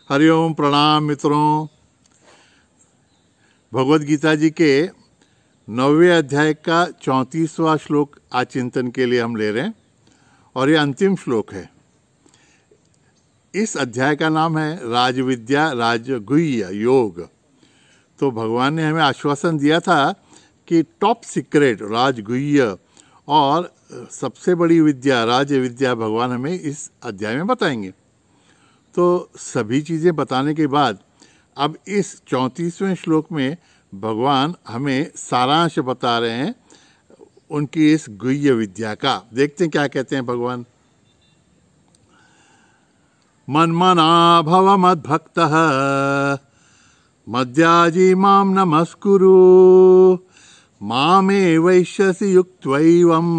हरिओम प्रणाम मित्रों। भगवद गीता जी के 9वें अध्याय का 34वां श्लोक आज चिंतन के लिए हम ले रहे हैं और ये अंतिम श्लोक है। इस अध्याय का नाम है राजविद्या राजगुह्य योग। तो भगवान ने हमें आश्वासन दिया था कि टॉप सीक्रेट राजगुह्य और सबसे बड़ी विद्या राज विद्या भगवान हमें इस अध्याय में बताएंगे। तो सभी चीज़ें बताने के बाद अब इस 34वें श्लोक में भगवान हमें सारांश बता रहे हैं उनकी इस गुह्य विद्या का। देखते हैं क्या कहते हैं भगवान। मन्मना भव मद्भक्तः मद्याजी मां नमस्कुरु मामे वैश्यसि युक्त्वैवम्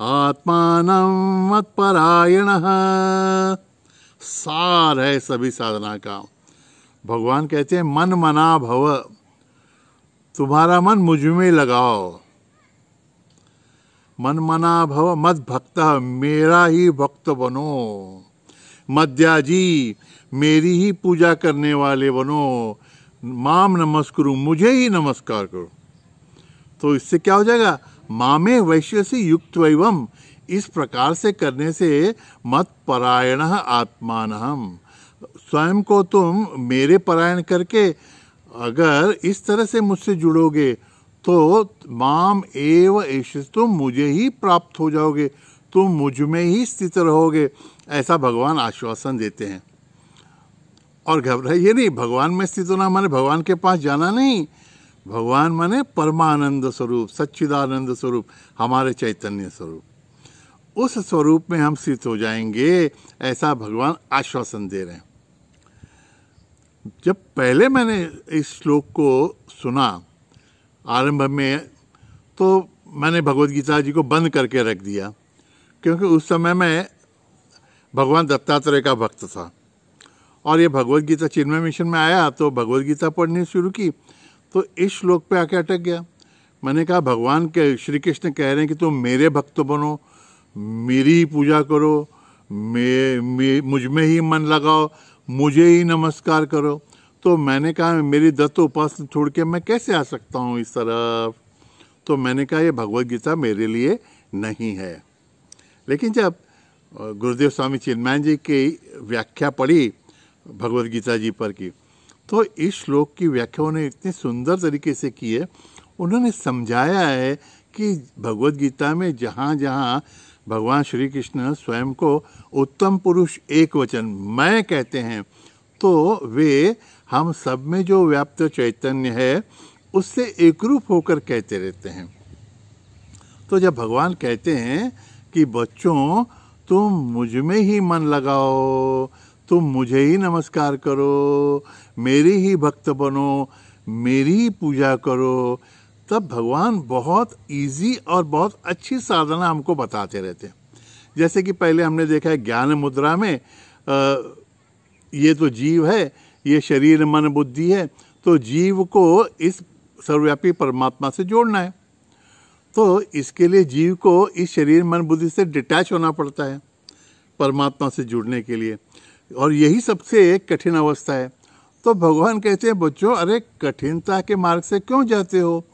आत्मानं मत्परायणः। सार है सभी साधना का। भगवान कहते हैं मन मना भव, तुम्हारा मन मुझ में लगाओ। मन मना भव मद भक्त, मेरा ही भक्त बनो। मद्याजी, मेरी ही पूजा करने वाले बनो। माम नमस्कुरु, मुझे ही नमस्कार करो। तो इससे क्या हो जाएगा? मामे वैश्यसि युक्त्वैवम्, इस प्रकार से करने से मत परायणः आत्मानहम्, स्वयं को तुम मेरे परायण करके अगर इस तरह से मुझसे जुड़ोगे तो माम एव एष, तुम मुझे ही प्राप्त हो जाओगे, तुम मुझ में ही स्थित रहोगे। ऐसा भगवान आश्वासन देते हैं। और घबराइए नहीं, भगवान में स्थित होना माने भगवान के पास जाना नहीं। भगवान माने परमानंद स्वरूप, सच्चिदानंद स्वरूप, हमारे चैतन्य स्वरूप। उस स्वरूप में हम स्थित हो जाएंगे, ऐसा भगवान आश्वासन दे रहे हैं। जब पहले मैंने इस श्लोक को सुना आरंभ में, तो मैंने भगवद गीता जी को बंद करके रख दिया, क्योंकि उस समय मैं भगवान दत्तात्रेय का भक्त था। और ये भगवद गीता चिन्मय मिशन में आया तो भगवद गीता पढ़नी शुरू की, तो इस श्लोक पे आके अटक गया। मैंने कहा भगवान के श्री कृष्ण कह रहे हैं कि तुम मेरे भक्त बनो, मेरी ही पूजा करो, मुझ में ही मन लगाओ, मुझे ही नमस्कार करो। तो मैंने कहा मेरी दत्त उपासना छोड़ के मैं कैसे आ सकता हूँ इस तरफ। तो मैंने कहा ये भगवद गीता मेरे लिए नहीं है। लेकिन जब गुरुदेव स्वामी चिन्मय जी की व्याख्या पढ़ी भगवद गीता जी पर की, तो इस श्लोक की व्याख्या उन्होंने इतनी सुंदर तरीके से की है। उन्होंने समझाया है कि भगवद गीता में जहाँ जहाँ भगवान श्री कृष्ण स्वयं को उत्तम पुरुष एक वचन मैं कहते हैं, तो वे हम सब में जो व्याप्त चैतन्य है उससे एकरूप होकर कहते रहते हैं। तो जब भगवान कहते हैं कि बच्चों तुम मुझ में ही मन लगाओ, तुम मुझे ही नमस्कार करो, मेरी ही भक्त बनो, मेरी ही पूजा करो, तब भगवान बहुत इजी और बहुत अच्छी साधना हमको बताते रहते हैं। जैसे कि पहले हमने देखा है ज्ञान मुद्रा में ये तो जीव है, ये शरीर मन बुद्धि है, तो जीव को इस सर्वव्यापी परमात्मा से जोड़ना है। तो इसके लिए जीव को इस शरीर मन बुद्धि से डिटैच होना पड़ता है परमात्मा से जुड़ने के लिए, और यही सबसे कठिन अवस्था है। तो भगवान कहते हैं बच्चों, अरे कठिनता के मार्ग से क्यों जाते हो,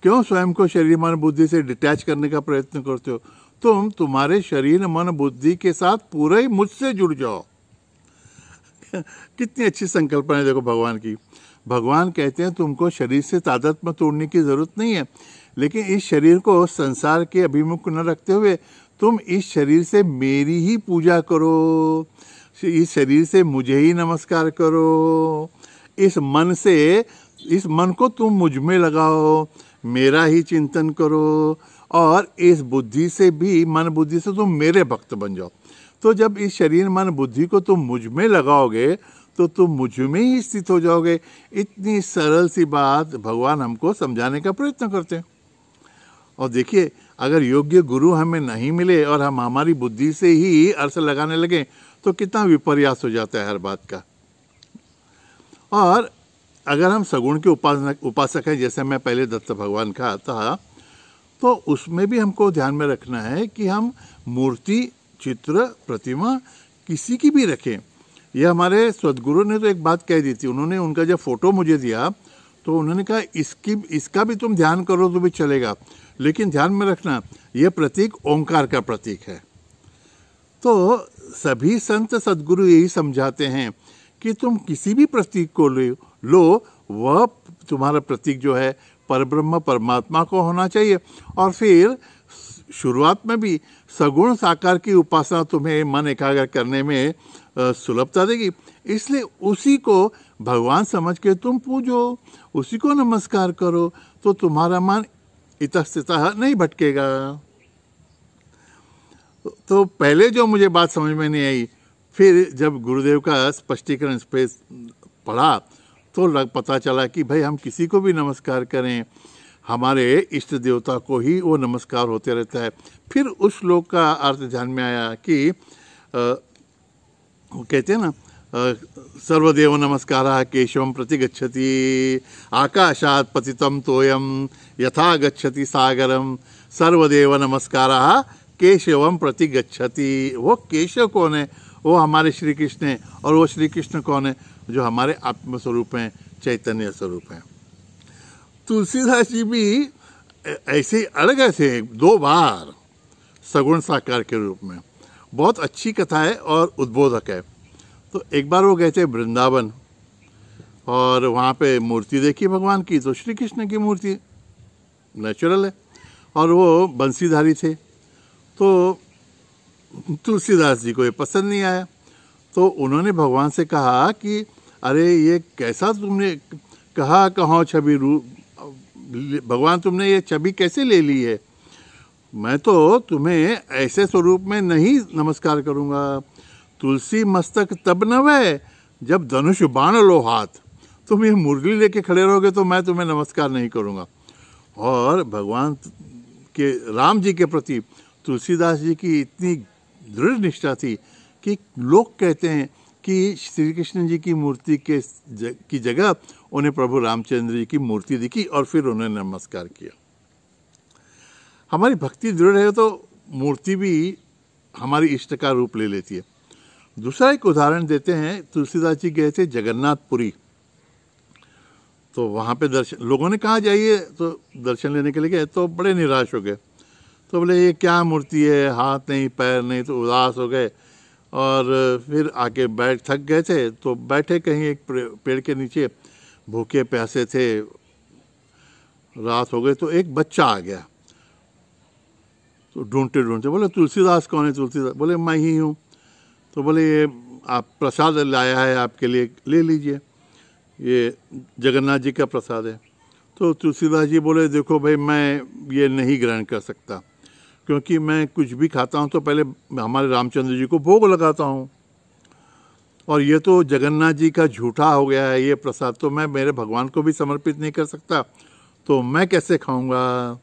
क्यों स्वयं को शरीर मन बुद्धि से डिटैच करने का प्रयत्न करते हो। तुम तुम्हारे शरीर मन बुद्धि के साथ पूरे ही मुझसे जुड़ जाओ। कितनी अच्छी संकल्पना है देखो भगवान की। भगवान कहते हैं तुमको शरीर से तादात्म्य तोड़ने की जरूरत नहीं है, लेकिन इस शरीर को संसार के अभिमुख न रखते हुए तुम इस शरीर से मेरी ही पूजा करो, इस शरीर से मुझे ही नमस्कार करो, इस मन को तुम मुझ में लगाओ, मेरा ही चिंतन करो, और इस बुद्धि से भी मन बुद्धि से तुम मेरे भक्त बन जाओ। तो जब इस शरीर मन बुद्धि को तुम मुझ में लगाओगे तो तुम मुझ में ही स्थित हो जाओगे। इतनी सरल सी बात भगवान हमको समझाने का प्रयत्न करते हैं। और देखिए, अगर योग्य गुरु हमें नहीं मिले और हम हमारी बुद्धि से ही अर्थ लगाने लगे तो कितना विपर्यास हो जाता है हर बात का। और अगर हम सगुण के उपासक हैं, जैसे मैं पहले दत्त भगवान का था, तो उसमें भी हमको ध्यान में रखना है कि हम मूर्ति, चित्र, प्रतिमा किसी की भी रखें, ये हमारे सद्गुरु ने तो एक बात कह दी थी, उन्होंने उनका जब फोटो मुझे दिया तो उन्होंने कहा इसका भी तुम ध्यान करो तो भी चलेगा, लेकिन ध्यान में रखना ये प्रतीक ओंकार का प्रतीक है। तो सभी संत सद्गुरु यही समझाते हैं कि तुम किसी भी प्रतीक को लो, वह तुम्हारा प्रतीक जो है परब्रह्म परमात्मा को होना चाहिए। और फिर शुरुआत में भी सगुण साकार की उपासना तुम्हें मन एकाग्र करने में सुलभता देगी, इसलिए उसी को भगवान समझ के तुम पूजो, उसी को नमस्कार करो, तो तुम्हारा मन इतस्ततः नहीं भटकेगा। तो पहले जो मुझे बात समझ में नहीं आई, फिर जब गुरुदेव का स्पष्टीकरण इस पे पढ़ा तो पता चला कि भाई हम किसी को भी नमस्कार करें, हमारे इष्ट देवता को ही वो नमस्कार होते रहता है। फिर उस श्लोक का अर्थ ध्यान में आया कि वो कहते हैं ना, सर्वदेव नमस्कारः केशवं प्रति गच्छति, आकाशात् पतितं तोयं यथा गच्छति सागरम, सर्वदेव नमस्कारः केशवं प्रति गच्छति। वो केशव कौन है? वो हमारे श्री कृष्ण है। और वो श्री कृष्ण कौन है? जो हमारे आत्मस्वरूप हैं, चैतन्य स्वरूप हैं। तुलसीदास जी भी ऐसे अड़ गए थे 2 बार सगुण साकार के रूप में। बहुत अच्छी कथा है और उद्बोधक है। तो एक बार वो गए थे वृंदावन और वहाँ पे मूर्ति देखी भगवान की, तो श्री कृष्ण की मूर्ति नेचुरल है, और वो बंसीधारी थे। तो तुलसीदास जी को ये पसंद नहीं आया, तो उन्होंने भगवान से कहा कि अरे ये कैसा तुमने कहा, कहाँ छवि रूप भगवान, तुमने ये छवि कैसे ले ली है? मैं तो तुम्हें ऐसे स्वरूप में नहीं नमस्कार करूँगा। तुलसी मस्तक तब नवै जब धनुष बाण लो हाथ। तुम ये मुरली लेके खड़े रहोगे तो मैं तुम्हें नमस्कार नहीं करूँगा। और भगवान के राम जी के प्रति तुलसीदास जी की इतनी दृढ़ निष्ठा थी कि लोग कहते हैं कि श्री कृष्ण जी की मूर्ति की जगह उन्हें प्रभु रामचंद्र जी की मूर्ति दिखी और फिर उन्होंने नमस्कार किया। हमारी भक्ति दृढ़ है तो मूर्ति भी हमारी इष्ट का रूप ले लेती है। दूसरा एक उदाहरण देते हैं, तुलसीदास जी गए थे जगन्नाथपुरी, तो वहाँ पे दर्शन, लोगों ने कहा जाइए, तो दर्शन लेने के लिए गए तो बड़े निराश हो गए। तो बोले ये क्या मूर्ति है, हाथ नहीं पैर नहीं, तो उदास हो गए। और फिर आके थक गए थे तो बैठे कहीं एक पेड़ के नीचे, भूखे प्यासे थे, रात हो गई। तो एक बच्चा आ गया, तो ढूंढते ढूंढते बोले तुलसीदास कौन है? तुलसीदास बोले मैं ही हूँ। तो बोले ये आप प्रसाद लाया है आपके लिए, ले लीजिए, ये जगन्नाथ जी का प्रसाद है। तो तुलसीदास जी बोले देखो भाई मैं ये नहीं ग्रहण कर सकता, क्योंकि मैं कुछ भी खाता हूँ तो पहले हमारे रामचंद्र जी को भोग लगाता हूँ, और ये तो जगन्नाथ जी का झूठा हो गया है ये प्रसाद, तो मैं मेरे भगवान को भी समर्पित नहीं कर सकता, तो मैं कैसे खाऊंगा?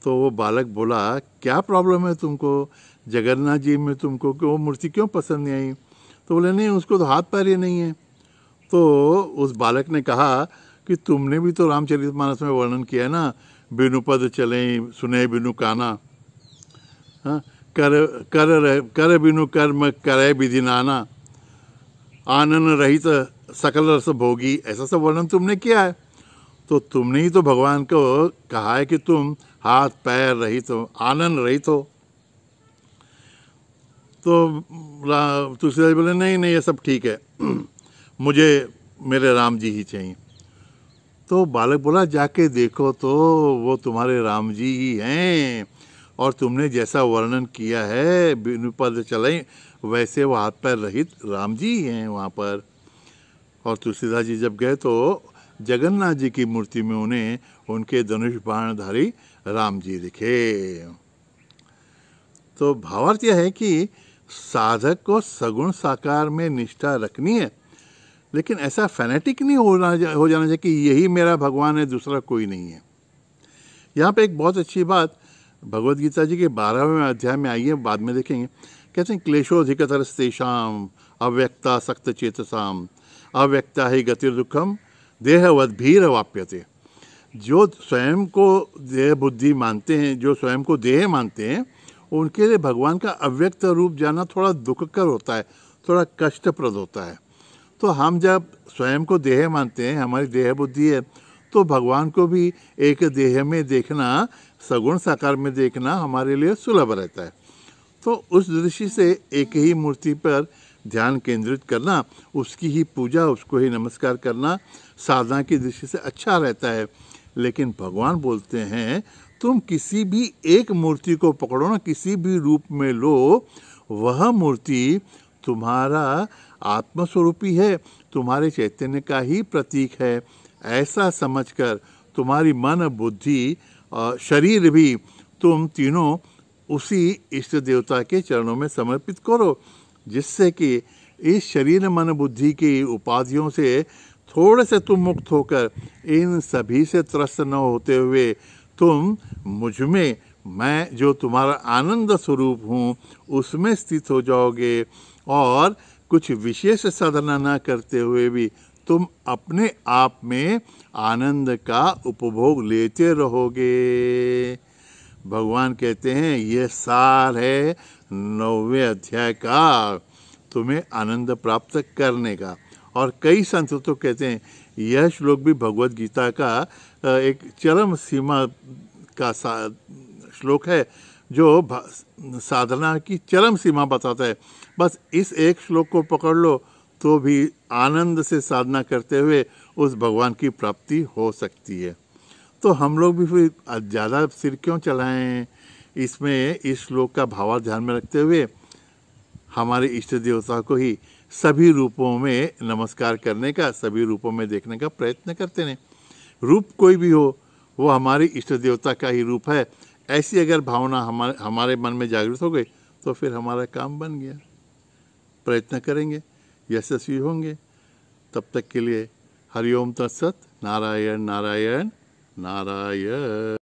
तो वो बालक बोला क्या प्रॉब्लम है तुमको, जगन्नाथ जी में तुमको वो मूर्ति क्यों पसंद नहीं आई? तो बोले नहीं उसको तो हाथ पैर ही नहीं है। तो उस बालक ने कहा कि तुमने भी तो रामचरितमानस में वर्णन किया है ना, बिनु पद चले सुने बिनु काना, हाँ, कर बिनु कर्म करे विधि नाना, आनंद रहित सकल रस भोगी, ऐसा सब वर्णन तुमने किया है। तो तुमने ही तो भगवान को कहा है कि तुम हाथ पैर रहित हो, आनंद रहित हो। तो तुलसीदास बोले नहीं नहीं ये सब ठीक है, मुझे मेरे राम जी ही चाहिए। तो बालक बोला जाके देखो तो वो तुम्हारे राम जी ही हैं, और तुमने जैसा वर्णन किया है बिनु पद चले वैसे वो हाथ पैर रहित राम जी ही हैं वहाँ पर। और तुलसीदास जी जब गए तो जगन्नाथ जी की मूर्ति में उन्हें उनके धनुष बाणधारी राम जी दिखे। तो भावार्थ यह है कि साधक को सगुण साकार में निष्ठा रखनी है, लेकिन ऐसा फैनेटिक नहीं हो जाना चाहिए कि यही मेरा भगवान है, दूसरा कोई नहीं है। यहाँ पे एक बहुत अच्छी बात भगवद गीता जी के 12वें अध्याय में आई है, बाद में देखेंगे। कहते हैं क्लेशोधिकतरस्तेषां अव्यक्ता सक्त चेतसाम अव्यक्ता ही गतिर दुखम देहवद्भीर वाप्यते। जो स्वयं को देह बुद्धि मानते हैं, जो स्वयं को देह मानते हैं, उनके लिए भगवान का अव्यक्त रूप जाना थोड़ा दुखकर होता है, थोड़ा कष्टप्रद होता है। तो हम जब स्वयं को देह मानते हैं, हमारी देह बुद्धि है, तो भगवान को भी एक देह में देखना, सगुण साकार में देखना हमारे लिए सुलभ रहता है। तो उस दृष्टि से एक ही मूर्ति पर ध्यान केंद्रित करना, उसकी ही पूजा, उसको ही नमस्कार करना साधना की दृष्टि से अच्छा रहता है। लेकिन भगवान बोलते हैं तुम किसी भी एक मूर्ति को पकड़ो ना, किसी भी रूप में लो, वह मूर्ति तुम्हारा आत्मस्वरूपी है, तुम्हारे चैतन्य का ही प्रतीक है। ऐसा समझकर तुम्हारी मन, बुद्धि और शरीर भी तुम तीनों उसी इष्ट देवता के चरणों में समर्पित करो, जिससे कि इस शरीर, मन, बुद्धि की उपाधियों से थोड़े से तुम मुक्त होकर इन सभी से त्रस्त न होते हुए तुम मुझ में, मैं जो तुम्हारा आनंद स्वरूप हूँ, उसमें स्थित हो जाओगे और कुछ विशेष साधना न करते हुए भी तुम अपने आप में आनंद का उपभोग लेते रहोगे। भगवान कहते हैं यह सार है 9वें अध्याय का, तुम्हें आनंद प्राप्त करने का। और कई संत तो कहते हैं यह श्लोक भी भगवत गीता का एक चरम सीमा का श्लोक है, जो साधना की चरम सीमा बताता है। बस इस एक श्लोक को पकड़ लो तो भी आनंद से साधना करते हुए उस भगवान की प्राप्ति हो सकती है। तो हम लोग भी फिर ज़्यादा सिर क्यों चलाएं इसमें, इस श्लोक का भावार्थ ध्यान में रखते हुए हमारे इष्ट देवता को ही सभी रूपों में नमस्कार करने का, सभी रूपों में देखने का प्रयत्न करते हैं। रूप कोई भी हो, वो हमारे इष्ट देवता का ही रूप है। ऐसी अगर भावना हमारे मन में जागृत हो गई तो फिर हमारा काम बन गया। प्रयत्न करेंगे, यशस्वी होंगे। तब तक के लिए हरिओम तत्सत। नारायण नारायण नारायण।